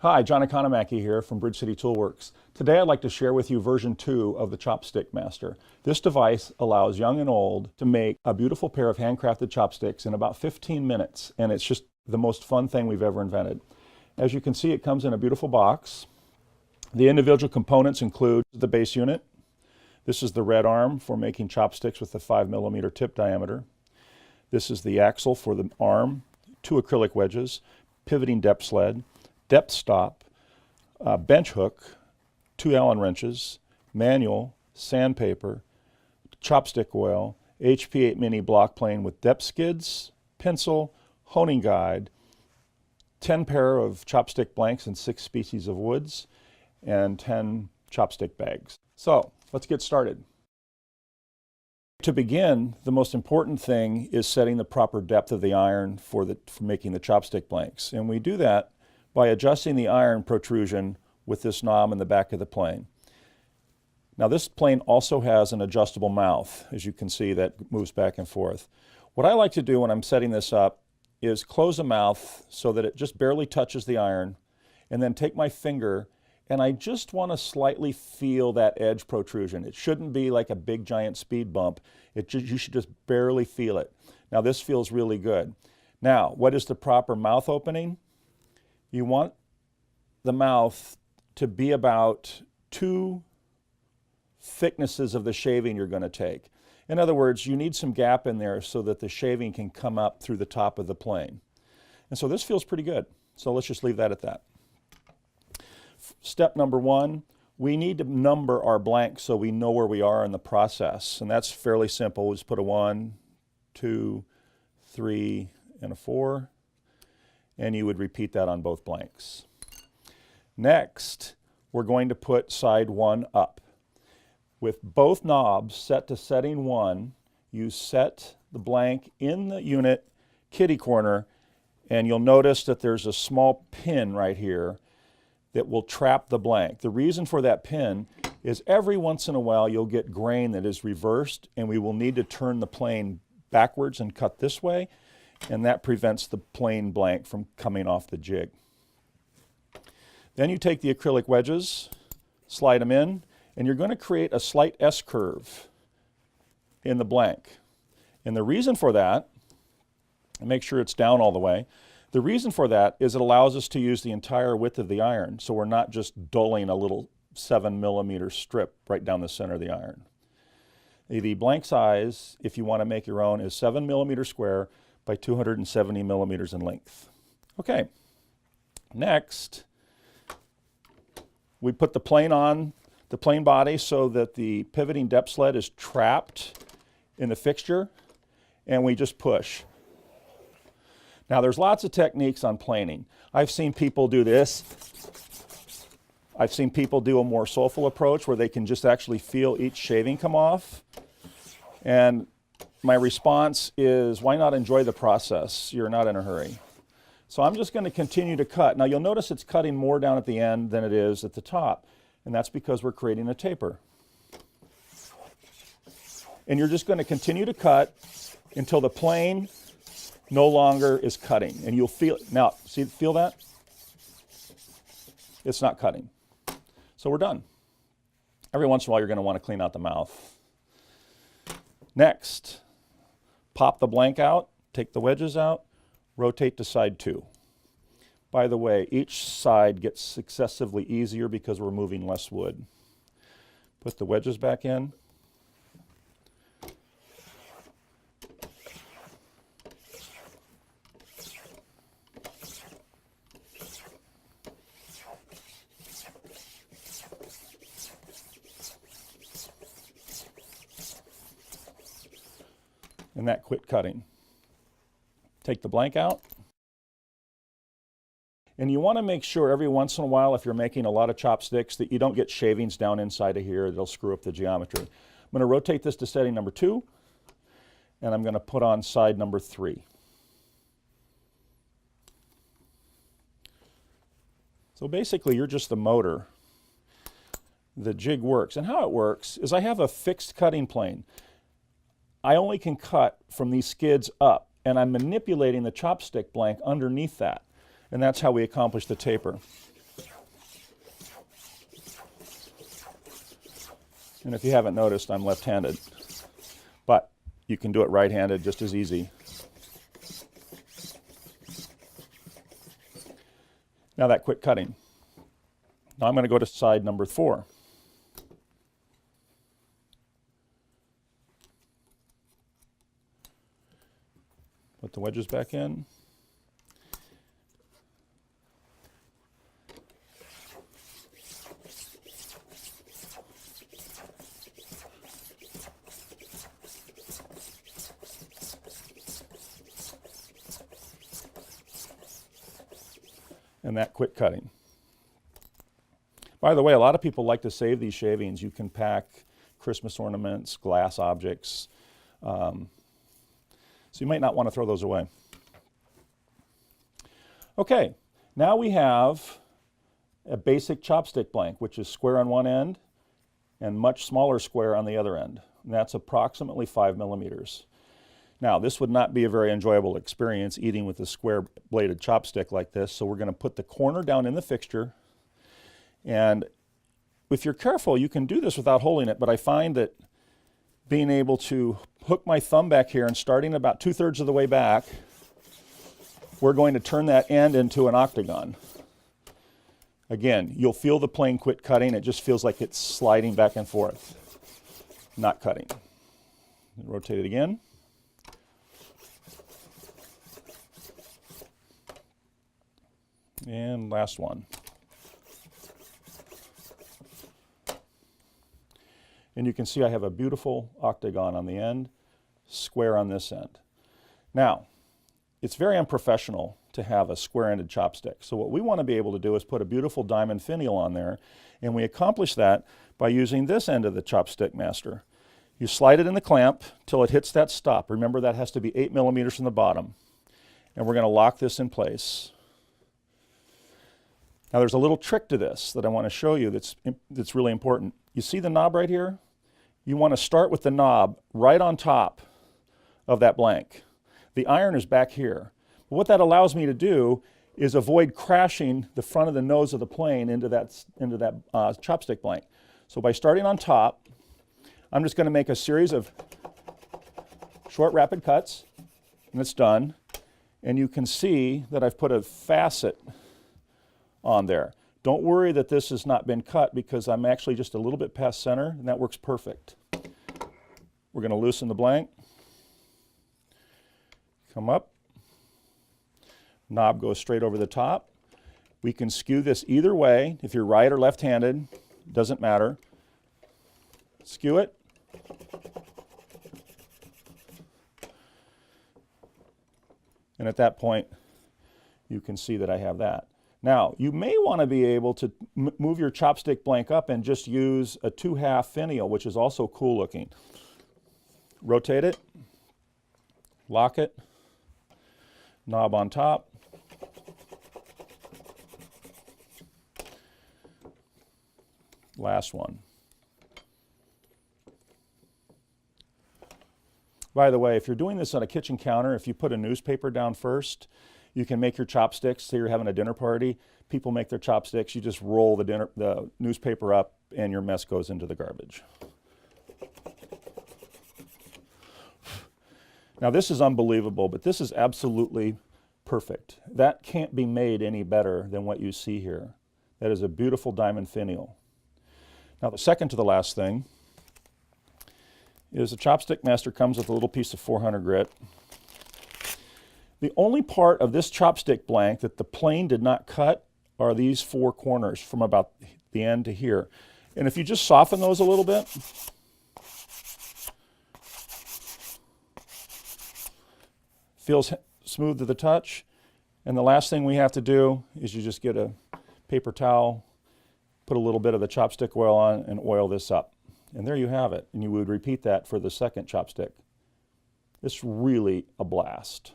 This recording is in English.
Hi, John Economaki here from Bridge City Toolworks. Today I'd like to share with you version 2 of the Chopstick Master. This device allows young and old to make a beautiful pair of handcrafted chopsticks in about 15 minutes, and it's just the most fun thing we've ever invented. As you can see, it comes in a beautiful box. The individual components include the base unit. This is the red arm for making chopsticks with a 5mm tip diameter. This is the axle for the arm, 2 acrylic wedges, pivoting depth sled, depth stop, bench hook, 2 Allen wrenches, manual, sandpaper, chopstick oil, HP8 mini block plane with depth skids, pencil, honing guide, 10 pair of chopstick blanks and 6 species of woods, and 10 chopstick bags. So let's get started. To begin, the most important thing is setting the proper depth of the iron for making the chopstick blanks. And we do that by adjusting the iron protrusion with this knob in the back of the plane. Now this plane also has an adjustable mouth, as you can see, that moves back and forth. What I like to do when I'm setting this up is close the mouth so that it just barely touches the iron, and then take my finger and I just want to slightly feel that edge protrusion. It shouldn't be like a big giant speed bump. You should just barely feel it. Now this feels really good. Now, what is the proper mouth opening? You want the mouth to be about 2 thicknesses of the shaving you're going to take. In other words, you need some gap in there so that the shaving can come up through the top of the plane. And so this feels pretty good. So let's just leave that at that. Step number 1, we need to number our blanks so we know where we are in the process. And that's fairly simple. We'll just put a 1, 2, 3, and a 4. And you would repeat that on both blanks. Next, we're going to put side 1 up. With both knobs set to setting 1, you set the blank in the unit kitty corner, and you'll notice that there's a small pin right here that will trap the blank. The reason for that pin is every once in a while you'll get grain that is reversed, and we will need to turn the plane backwards and cut this way, and that prevents the plane blank from coming off the jig. Then you take the acrylic wedges, slide them in, and you're going to create a slight S-curve in the blank. And the reason for that, and make sure it's down all the way, the reason for that is it allows us to use the entire width of the iron, so we're not just dulling a little 7mm strip right down the center of the iron. The blank size, if you want to make your own, is 7mm square by 270mm in length. Okay, next we put the plane on the plane body so that the pivoting depth sled is trapped in the fixture, and we just push. Now there's lots of techniques on planing. I've seen people do this. I've seen people do a more soulful approach where they can just actually feel each shaving come off. And my response is, why not enjoy the process? You're not in a hurry. So I'm just going to continue to cut. Now you'll notice it's cutting more down at the end than it is at the top. And that's because we're creating a taper. And you're just going to continue to cut until the plane no longer is cutting. And you'll feel, now, feel that? It's not cutting. So we're done. Every once in a while you're going to want to clean out the mouth. Next, pop the blank out, take the wedges out, rotate to side 2. By the way, each side gets successively easier because we're moving less wood. Put the wedges back in. And that quit cutting. Take the blank out. And you want to make sure every once in a while, if you're making a lot of chopsticks, that you don't get shavings down inside of here. They'll screw up the geometry. I'm going to rotate this to setting number 2, and I'm going to put on side number 3. So basically, you're just the motor. The jig works. And how it works is I have a fixed cutting plane. I only can cut from these skids up, and I'm manipulating the chopstick blank underneath that. And that's how we accomplish the taper. And if you haven't noticed, I'm left-handed. But you can do it right-handed just as easy. Now that quit cutting. Now I'm going to go to side number 4. Put the wedges back in. And that quit cutting. By the way, a lot of people like to save these shavings. You can pack Christmas ornaments, glass objects. So you might not want to throw those away. Okay, now we have a basic chopstick blank, which is square on one end and much smaller square on the other end. And that's approximately 5 millimeters. Now, this would not be a very enjoyable experience eating with a square-bladed chopstick like this, so we're going to put the corner down in the fixture. And if you're careful, you can do this without holding it, but I find that being able to hook my thumb back here and starting about 2/3 of the way back, we're going to turn that end into an octagon. Again, you'll feel the plane quit cutting. It just feels like it's sliding back and forth, not cutting. Rotate it again. And last one. And you can see I have a beautiful octagon on the end, square on this end. Now, it's very unprofessional to have a square-ended chopstick. So what we want to be able to do is put a beautiful diamond finial on there, and we accomplish that by using this end of the Chopstick Master. You slide it in the clamp till it hits that stop. Remember, that has to be 8 millimeters from the bottom. And we're going to lock this in place. Now there's a little trick to this that I want to show you that's really important. You see the knob right here? You want to start with the knob right on top of that blank. The iron is back here. But what that allows me to do is avoid crashing the front of the nose of the plane into that chopstick blank. So by starting on top, I'm just going to make a series of short rapid cuts, and it's done. And you can see that I've put a facet on there. Don't worry that this has not been cut because I'm actually just a little bit past center, and that works perfect. We're going to loosen the blank. Come up. Knob goes straight over the top. We can skew this either way. If you're right or left-handed, doesn't matter. Skew it. And at that point, you can see that I have that. Now, you may want to be able to move your chopstick blank up and just use a 2/2 finial, which is also cool looking. Rotate it, lock it, knob on top. Last one. By the way, if you're doing this on a kitchen counter, if you put a newspaper down first, you can make your chopsticks. Say you're having a dinner party, people make their chopsticks, you just roll the newspaper up and your mess goes into the garbage. Now this is unbelievable, but this is absolutely perfect. That can't be made any better than what you see here. That is a beautiful diamond finial. Now the second to the last thing is the Chopstick Master comes with a little piece of 400 grit. The only part of this chopstick blank that the plane did not cut are these 4 corners from about the end to here. And if you just soften those a little bit, feels smooth to the touch. And the last thing we have to do is you just get a paper towel, put a little bit of the chopstick oil on, and oil this up. And there you have it. And you would repeat that for the second chopstick. It's really a blast.